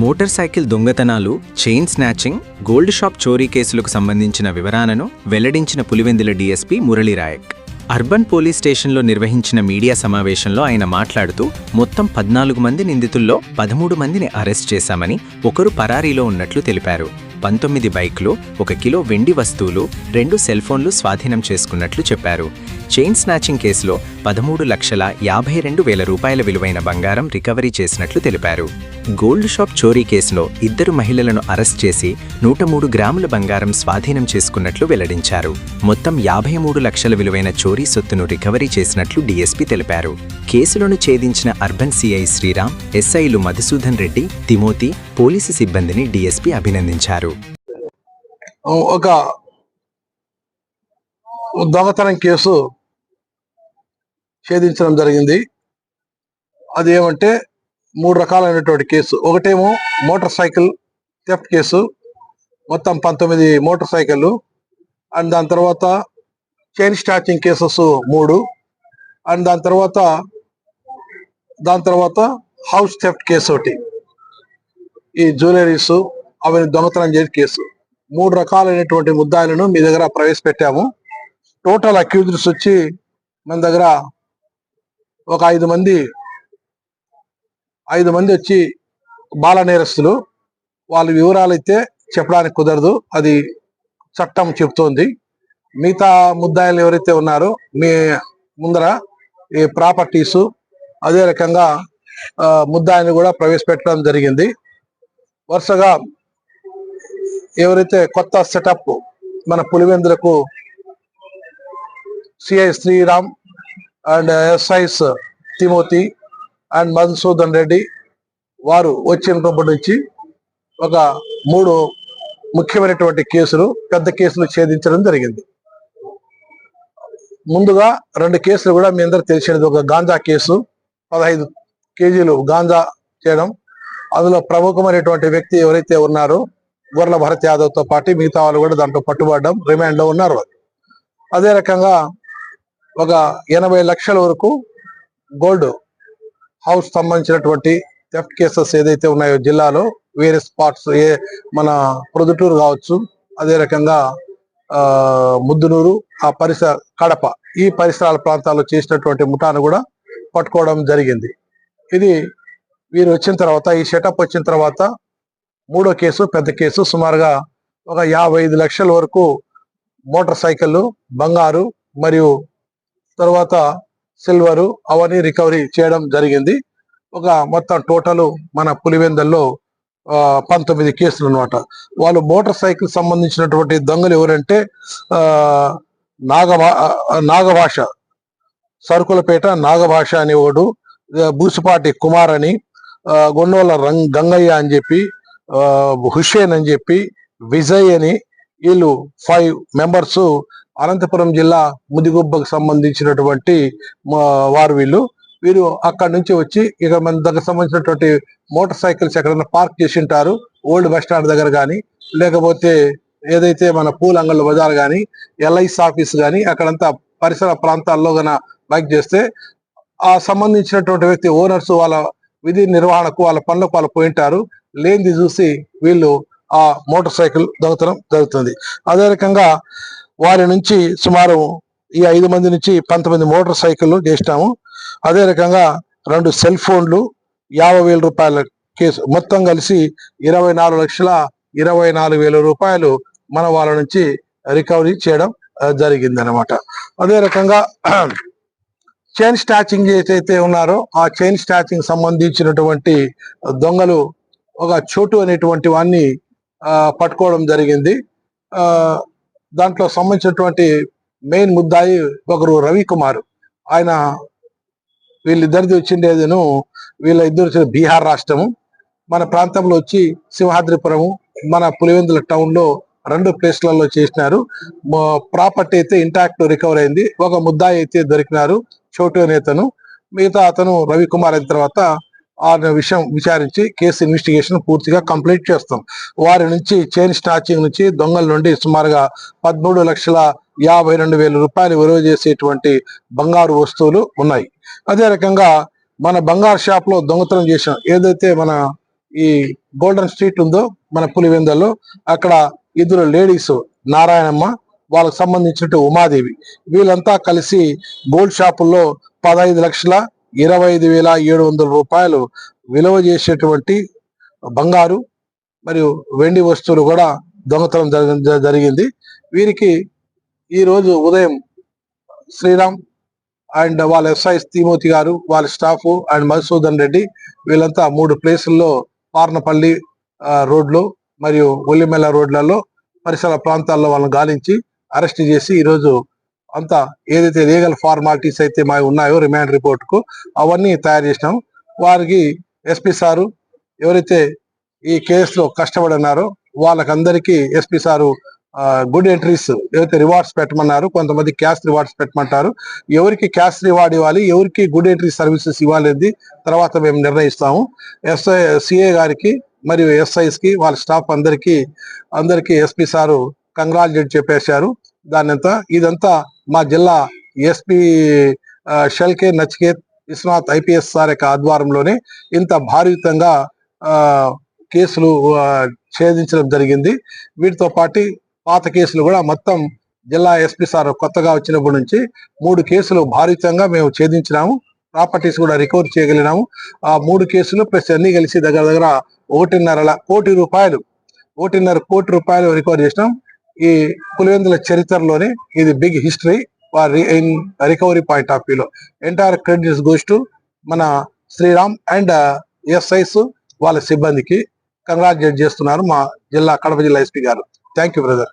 Motor cycle దొంగతనాలు, chain snatching, gold shop చోరీ కేసులకు సంబంధించిన వివరాలను వెల్లడించిన పులివెందుల డీఎస్పీ మురళీరాయక్. అర్బన్ పోలీస్ స్టేషన్లో నిర్వహించిన మీడియా సమావేశంలో ఆయన మాట్లాడుతూ మొత్తం 14 మంది నిందితుల్లో 13 మందిని అరెస్ట్ చేశామని, ఒకరు పరారీలో ఉన్నట్లు తెలిపారు. 19 బైక్లు, 1 కిలో వెండి వస్తువులు, 2 సెల్ ఫోన్లు స్వాధీనం చేసుకున్నట్లు చెప్పారు. చైన్ స్నాచింగ్ కేసులో 13,52,000 రూపాయల విలువైన బంగారం రికవరీ చేసినట్లు తెలిపారు. గోల్డ్ షాప్ చోరీ కేసులో 2 మహిళలను అరెస్ట్ చేసి 103 గ్రాముల బంగారం స్వాధీనం చేసుకున్నట్లు వెల్లడించారు. మొత్తం 53 లక్షల విలువైన చోరీ సొత్తును రికవరీ చేసినట్లు డీఎస్పీ తెలిపారు. కేసులను ఛేదించిన అర్బన్ సిఐ శ్రీరామ్, ఎస్ఐలు మధుసూదన్ రెడ్డి, తిమోతి, పోలీసు సిబ్బందిని డీఎస్పీ అభినందించారు. ఒక దొంగతనం కేసు ఛేదించడం జరిగింది. అది ఏమంటే 3 రకాలైనటువంటి కేసు. ఒకటేమో మోటార్ సైకిల్ థెఫ్ట్ కేసు, మొత్తం 19 మోటార్ సైకిళ్ళు. అండ్ దాని తర్వాత చైన్ స్నాచింగ్ కేసెస్ 3. అండ్ దాని తర్వాత హౌస్ థెఫ్ట్ కేసు ఒకటి. ఈ జ్యువెలరీస్ అవన్నీ దొంగతనం చేసే కేసు. 3 రకాలైనటువంటి ముద్దాయిలను మీ దగ్గర ప్రవేశపెట్టాము. టోటల్ అక్యూజ్డ్స్ వచ్చి మన దగ్గర ఒక 5 మంది వచ్చి బాల నేరస్తులు. వాళ్ళ వివరాలు అయితే చెప్పడానికి కుదరదు, అది చట్టం చెప్తోంది. మిగతా ముద్దాయిలు ఎవరైతే ఉన్నారో మీ ముందర ఈ ప్రాపర్టీసు, అదే రకంగా ముద్దాయిని కూడా ప్రవేశపెట్టడం జరిగింది. వరుసగా ఎవరైతే కొత్త సెటప్ మన పులివెందులకు CI Sriram and SIs Timothy and Madhusudan Reddy వారు వచ్చినప్పటి నుంచి ఒక 3 ముఖ్యమైనటువంటి కేసులు, పెద్ద కేసులు ఛేదించడం జరిగింది. ముందుగా 2 కేసులు కూడా మీ అందరూ తెలిసినది. ఒక గాంజా కేసు, 15 కేజీలు గాంజా చేయడం. అందులో ప్రముఖమైనటువంటి వ్యక్తి ఎవరైతే ఉన్నారో గొర్రెల భరత్ యాదవ్తో పాటు మిగతా వాళ్ళు కూడా దాంట్లో పట్టుబడడం, రిమాండ్లో ఉన్నారు. అదే రకంగా ఒక 80 లక్షల వరకు గోల్డ్ హౌస్ సంబంధించినటువంటి థెఫ్ట్ కేసెస్ ఏదైతే ఉన్నాయో జిల్లాలో వేరే స్పాట్స్, మన ప్రొద్దుటూరు కావచ్చు, అదే రకంగా ముద్దునూరు, ఆ కడప, ఈ పరిసరాల ప్రాంతాల్లో చేసినటువంటి ముఠాను కూడా పట్టుకోవడం జరిగింది. ఇది వీరు వచ్చిన తర్వాత, ఈ సెటప్ వచ్చిన తర్వాత 3వ కేసు, పెద్ద కేసు. సుమారుగా ఒక 55 లక్షల వరకు మోటార్ సైకిళ్ళు, బంగారు మరియు తర్వాత సిల్వరు అవన్నీ రికవరీ చేయడం జరిగింది. ఒక మొత్తం టోటల్ మన పులివెందుల్లో 19 కేసులు అన్నమాట. వాళ్ళు మోటార్ సైకిల్ సంబంధించినటువంటి దొంగలు ఎవరంటే నాగభాష, సరుకులపేట నాగభాష అనేవాడు, బూసుపాటి కుమార్ అని, గొన్నోల గంగయ్య అని చెప్పి, హుషేన్ అని చెప్పి, విజయ్ అని, వీళ్ళు 5 మెంబర్స్ అనంతపురం జిల్లా ముదిగుబ్బకు సంబంధించినటువంటి వారు. వీరు అక్కడి నుంచి వచ్చి ఇక మన దగ్గర సంబంధించినటువంటి మోటార్ సైకిల్స్ ఎక్కడైనా పార్క్ చేసి ఉంటారు, ఓల్డ్ బస్ స్టాండ్ దగ్గర కానీ, లేకపోతే ఏదైతే మన పూల్ అంగళ్ళ బజార్ కానీ, ఎల్ఐసి ఆఫీస్ కానీ, అక్కడంతా పరిసర ప్రాంతాల్లో గన బైక్ చేస్తే ఆ సంబంధించినటువంటి వ్యక్తి ఓనర్స్ వాళ్ళ విధి నిర్వహణకు, వాళ్ళ పనులకు వాళ్ళు పోయింటారు. లేనిది చూసి వీళ్ళు ఆ మోటార్ సైకిల్ దొంగతనం జరుగుతుంది. అదే రకంగా వారి నుంచి సుమారు ఈ 5 మంది నుంచి 19 మోటార్ సైకిళ్ళు చేసినాము. అదే రకంగా 2 సెల్ ఫోన్లు, 50,000 రూపాయల కేసు, మొత్తం కలిసి 24,24,000 రూపాయలు మన వాళ్ళ నుంచి రికవరీ చేయడం జరిగింది అనమాట. అదే రకంగా చైన్ స్నాచింగ్ ఏదైతే ఉన్నారో ఆ చైన్ స్నాచింగ్ సంబంధించినటువంటి దొంగలు ఒక చోటు అనేటువంటి వాడిని పట్టుకోవడం జరిగింది. దాంట్లో సంబంధించినటువంటి మెయిన్ ముద్దాయి ఒకరు రవికుమార్. ఆయన వీళ్ళిద్దరిది వచ్చిండేదిను, వీళ్ళిద్దరు బీహార్ రాష్ట్రము, మన ప్రాంతంలో వచ్చి సింహాద్రిపురము, మన పులివెందుల టౌన్ లో 2 ప్లేస్లలో చేసినారు. ప్రాపర్టీ అయితే ఇంటాక్ట్ రికవర్ అయింది. ఒక ముద్దాయి అయితే దొరికినారు, చోటు నేతను. మిగతా అతను రవికుమార్ అయిన తర్వాత ఆ విషయం విచారించి కేసు ఇన్వెస్టిగేషన్ పూర్తిగా కంప్లీట్ చేస్తాం. వారి నుంచి చైన్ స్నాచింగ్ నుంచి దొంగల నుండి సుమారుగా 13,52,000 రూపాయలు విలువ చేసేటువంటి బంగారు వస్తువులు ఉన్నాయి. అదే రకంగా మన బంగారు షాప్ లో దొంగతనం చేసిన ఏదైతే మన ఈ గోల్డెన్ స్ట్రీట్ ఉందో మన పులివెందుల్లో, అక్కడ ఇద్దరు లేడీస్ నారాయణమ్మ, వాళ్ళకు సంబంధించినట్టు ఉమాదేవి, వీళ్ళంతా కలిసి గోల్డ్ షాపుల్లో 15,25,700 రూపాయలు విలువ చేసేటువంటి బంగారు మరియు వెండి వస్తువులు కూడా దొంగతనం జరిగింది. వీరికి ఈ రోజు ఉదయం శ్రీరామ్ అండ్ వాళ్ళ ఎస్ఐ తిమోతి గారు, వాళ్ళ స్టాఫ్ అండ్ మధుసూదన్ రెడ్డి, వీళ్ళంతా 3 ప్లేసుల్లో పార్నపల్లి రోడ్లు మరియు ఒల్లిమెల్ల రోడ్లలో పరిసర ప్రాంతాల్లో వాళ్ళని గాలించి అరెస్ట్ చేసి ఈరోజు అంతా ఏదైతే లీగల్ ఫార్మాలిటీస్ అయితే మా ఉన్నాయో రిమాండ్ రిపోర్ట్ కు అవన్నీ తయారు చేసినాం. వారికి ఎస్పీ సారు ఎవరైతే ఈ కేసులో కష్టపడినారో వాళ్ళకందరికీ ఎస్పీ సారు గుడ్ ఎంట్రీస్ ఏవైతే రివార్డ్స్ పెట్టమన్నారు, కొంతమంది క్యాష్ రివార్డ్స్ పెట్టమంటారు. ఎవరికి క్యాష్ రివార్డ్ ఇవ్వాలి, ఎవరికి గుడ్ ఎంట్రీ సర్వీసెస్ ఇవ్వాలి తర్వాత మేము నిర్ణయిస్తాము. సిఏ గారికి మరియు ఎస్ఐస్ కి వాళ్ళ స్టాఫ్ అందరికీ ఎస్పీ సారు కంగ్రాచులేట్ చెప్పేశారు. ఇదంతా మా జిల్లా SP Shelke Nachiket Vishwanath IPS sir యొక్క ఆధ్వర్యంలోనే ఇంత భారీతంగా కేసులు ఛేదించడం జరిగింది. వీటితో పాటు పాత కేసులు కూడా మొత్తం జిల్లా ఎస్పీ సార్ కొత్తగా వచ్చినప్పటి నుంచి 3 కేసులు భారీతంగా మేము ఛేదించినాము. ప్రాపర్టీస్ కూడా రికవర్ చేయగలిగినాము. ఆ 3 కేసులు ప్లస్ అన్ని కలిసి దగ్గర 1.5 కోటి రూపాయలు రికవర్ చేసినాం. ఈ పులివెందుల చరిత్రలోనే ఇది big history in recovery point of వ్యూలో. ఎంటైర్ క్రెడిట్స్ గోస్ టు మన శ్రీరామ్ అండ్ ఎస్ఐస్ వాళ్ళ సిబ్బందికి కంగ్రాచులేట్ చేస్తున్నారు మా కడప జిల్లా ఎస్పీ గారు. Thank you brother.